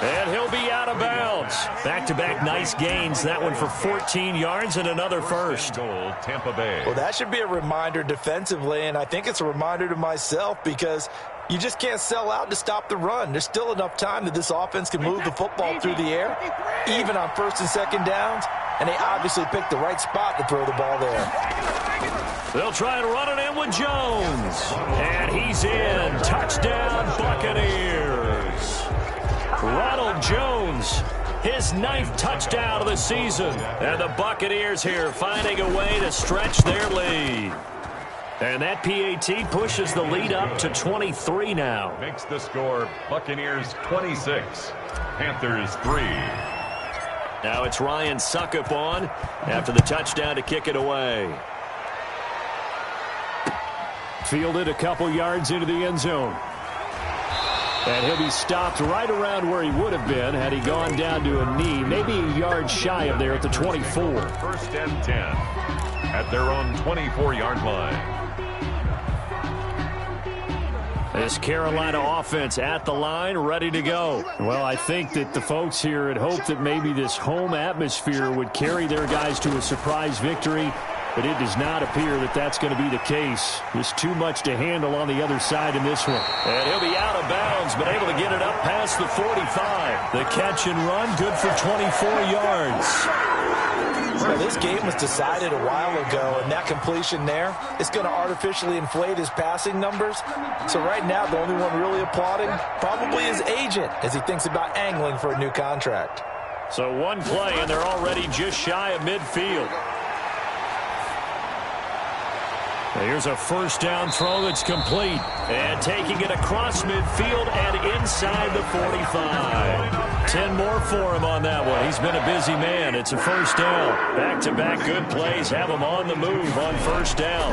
And he'll be out of bounds. Back-to-back nice gains. That one for 14 yards and another first. Goal, Tampa Bay. Well, that should be a reminder defensively, and I think it's a reminder to myself because you just can't sell out to stop the run. There's still enough time that this offense can move the football through the air, even on 1st and 2nd downs, and they obviously picked the right spot to throw the ball there. They'll try and run it in with Jones. And he's in. Touchdown, Buccaneers. Ronald Jones, his 9th touchdown of the season. And the Buccaneers here finding a way to stretch their lead. And that PAT pushes the lead up to 23 now. Makes the score Buccaneers 26, Panthers 3. Now it's Ryan Suckup on after the touchdown to kick it away. Fielded a couple yards into the end zone. And he'll be stopped right around where he would have been had he gone down to a knee, maybe a yard shy of there at the 24. 1st and 10 at their own 24-yard line. This Carolina offense at the line, ready to go. Well, I think that the folks here had hoped that maybe this home atmosphere would carry their guys to a surprise victory, but it does not appear that that's going to be the case. There's too much to handle on the other side in this one. And he'll be out of bounds, but able to get it up past the 45. The catch and run, good for 24 yards. Well, this game was decided a while ago, and that completion there is going to artificially inflate his passing numbers. So right now, the only one really applauding probably his agent as he thinks about angling for a new contract. So one play, and they're already just shy of midfield. Here's a 1st down throw that's complete. And taking it across midfield and inside the 45. 10 more for him on that one. He's been a busy man. It's a 1st down. Back-to-back good plays have him on the move on 1st down.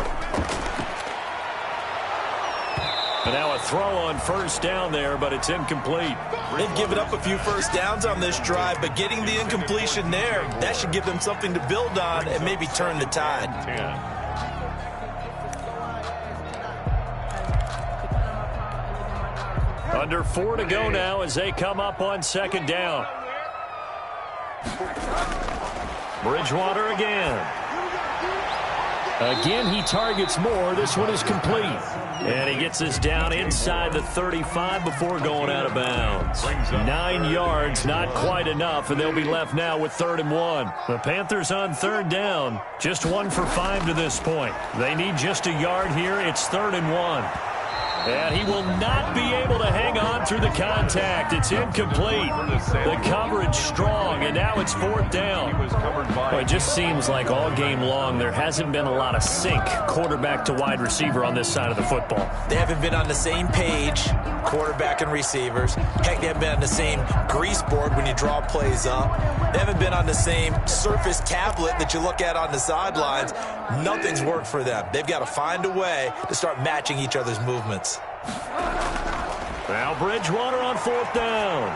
And now a throw on 1st down there, but it's incomplete. They've given up a few 1st downs on this drive, but getting the incompletion there, that should give them something to build on and maybe turn the tide. 10. Under 4 to go now as they come up on 2nd down. Bridgewater again. Again, he targets more. This one is complete. And he gets this down inside the 35 before going out of bounds. 9 yards, not quite enough, and they'll be left now with 3rd and 1. The Panthers on 3rd down, just 1 for 5 to this point. They need just a yard here. It's 3rd and 1. And he will not be able to hang on through the contact. It's incomplete. The coverage strong, and now it's 4th down. Well, it just seems like all game long there hasn't been a lot of sync quarterback to wide receiver on this side of the football. They haven't been on the same page, quarterback and receivers. Heck, they haven't been on the same grease board when you draw plays up. They haven't been on the same Surface tablet that you look at on the sidelines. Nothing's worked for them. They've got to find a way to start matching each other's movements. Now Bridgewater on 4th down.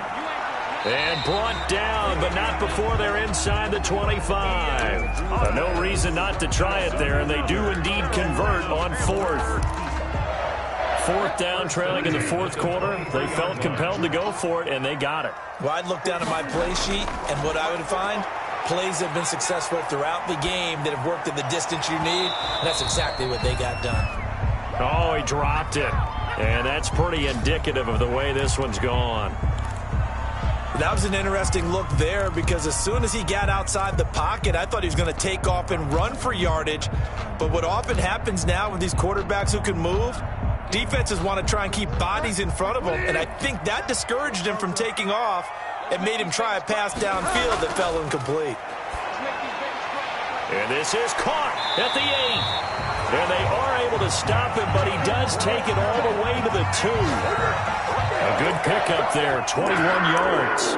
And brought down, but not before they're inside the 25. No reason not to try it there, and they do indeed convert on 4th. 4th down, trailing in the 4th quarter. They felt compelled to go for it, and they got it. Well, I'd look down at my play sheet, and what I would find, plays have been successful throughout the game that have worked at the distance you need, and that's exactly what they got done. Oh, he dropped it. And that's pretty indicative of the way this one's gone. That was an interesting look there because as soon as he got outside the pocket, I thought he was going to take off and run for yardage. But what often happens now with these quarterbacks who can move, defenses want to try and keep bodies in front of them, and I think that discouraged him from taking off and made him try a pass downfield that fell incomplete. And this is caught at the 8. And they are able to stop him, but he does take it all the way to the 2. A good pickup there, 21 yards.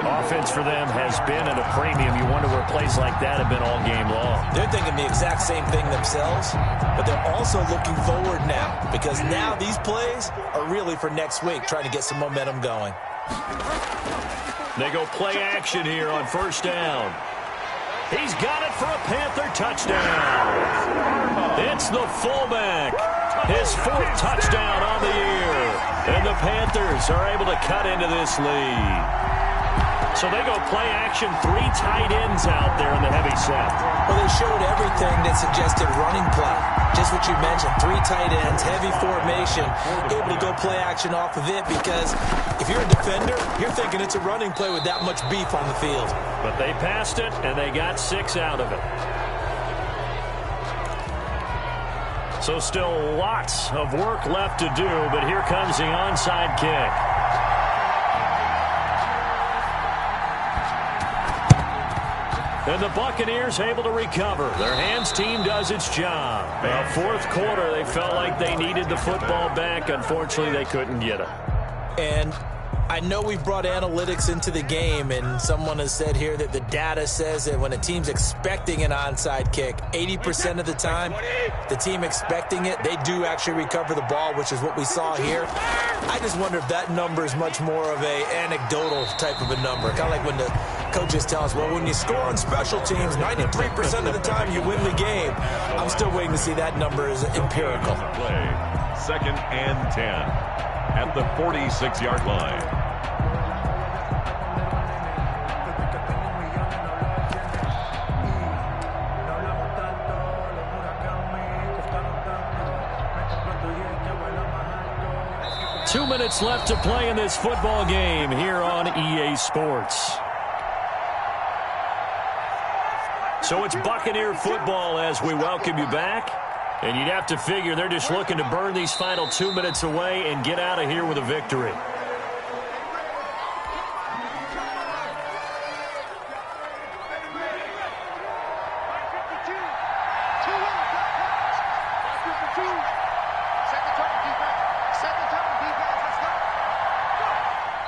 Offense for them has been at a premium. You wonder where plays like that have been all game long. They're thinking the exact same thing themselves, but they're also looking forward now because now these plays are really for next week, trying to get some momentum going. They go play action here on first down. He's got it for a Panther touchdown. It's the fullback. His 4th touchdown on the year. And the Panthers are able to cut into this lead. So they go play action, 3 tight ends out there in the heavy set. Well, they showed everything that suggested running play. Just what you mentioned, 3 tight ends, heavy formation, able to go play action off of it because if you're a defender, you're thinking it's a running play with that much beef on the field. But they passed it, and they got 6 out of it. So still lots of work left to do, but here comes the onside kick. And the Buccaneers able to recover. Their hands team does its job. Fourth quarter, they felt like they needed the football back. Unfortunately, they couldn't get it. And I know we've brought analytics into the game, and someone has said here that the data says that when a team's expecting an onside kick, 80% of the time, the team expecting it, they do actually recover the ball, which is what we saw here. I just wonder if that number is much more of a anecdotal type of a number. Kind of like when the coaches tell us, well, when you score on special teams, 93% of the time you win the game. I'm still waiting to see that number is empirical. Play. 2nd and 10 at the 46-yard line. Two minutes left to play in this football game here on EA Sports. So it's Buccaneer football as we welcome you back. And you'd have to figure they're just looking to burn these final 2 minutes away and get out of here with a victory.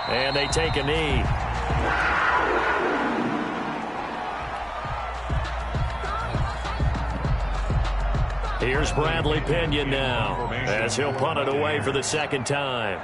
And they take a knee. Here's Bradley Pinion now as he'll punt it away for the 2nd time.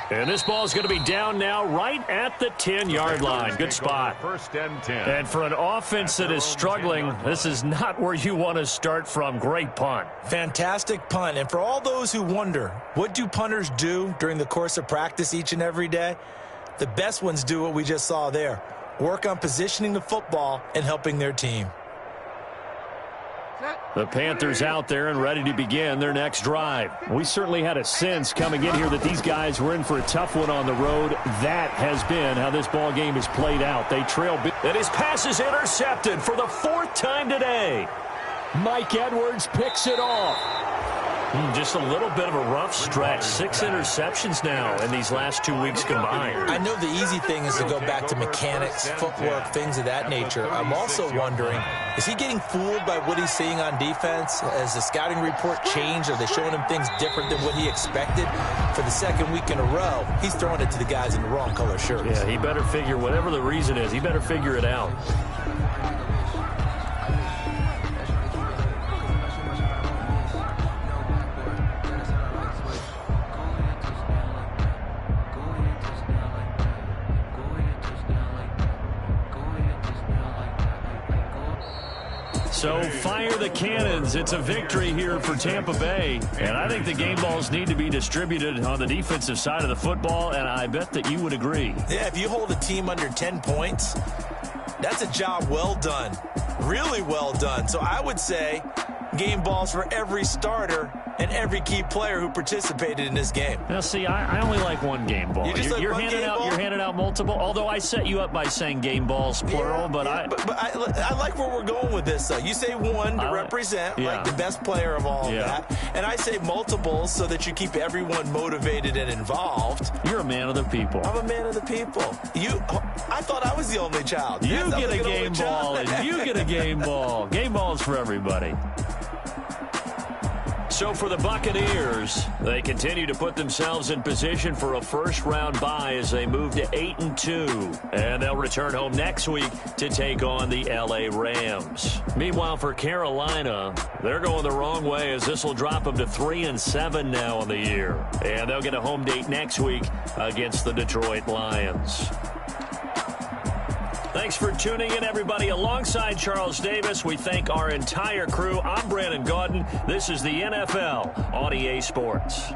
And this ball is going to be down now right at the 10-yard line. Good spot. 1st and 10. And for an offense that is struggling, this is not where you want to start from. Great punt. Fantastic punt. And for all those who wonder, what do punters do during the course of practice each and every day? The best ones do what we just saw there. Work on positioning the football and helping their team. The Panthers out there and ready to begin their next drive. We certainly had a sense coming in here that these guys were in for a tough one on the road. That has been how this ball game is played out. They trail big. And his pass is intercepted for the 4th time today. Mike Edwards picks it off. Just a little bit of a rough stretch. 6 interceptions now in these last 2 weeks combined. I know the easy thing is to go back to mechanics, footwork, things of that nature. I'm also wondering, is he getting fooled by what he's seeing on defense? Has the scouting report changed? Are they showing him things different than what he expected? For the 2nd week in a row, he's throwing it to the guys in the wrong color shirts. Yeah, he better figure, whatever the reason is, he better figure it out. So fire the cannons. It's a victory here for Tampa Bay. And I think the game balls need to be distributed on the defensive side of the football, and I bet that you would agree. Yeah, if you hold a team under 10 points, that's a job well done. Really well done. So I would say game balls for every starter and every key player who participated in this game. Now, see, I only like one game ball. You're handing out multiple, although I set you up by saying game balls, plural. But I like where we're going with this, though. You say one to represent, like the best player of all of that. And I say multiples so that you keep everyone motivated and involved. You're a man of the people. I'm a man of the people. I thought I was the only child. You get a game ball, and you get a game ball. Game balls for everybody. So for the Buccaneers, they continue to put themselves in position for a first-round bye as they move to 8-2. And they'll return home next week to take on the L.A. Rams. Meanwhile, for Carolina, they're going the wrong way as this will drop them to 3-7 now on the year. And they'll get a home date next week against the Detroit Lions. Thanks for tuning in, everybody. Alongside Charles Davis, we thank our entire crew. I'm Brandon Gaudin. This is the NFL on EA Sports.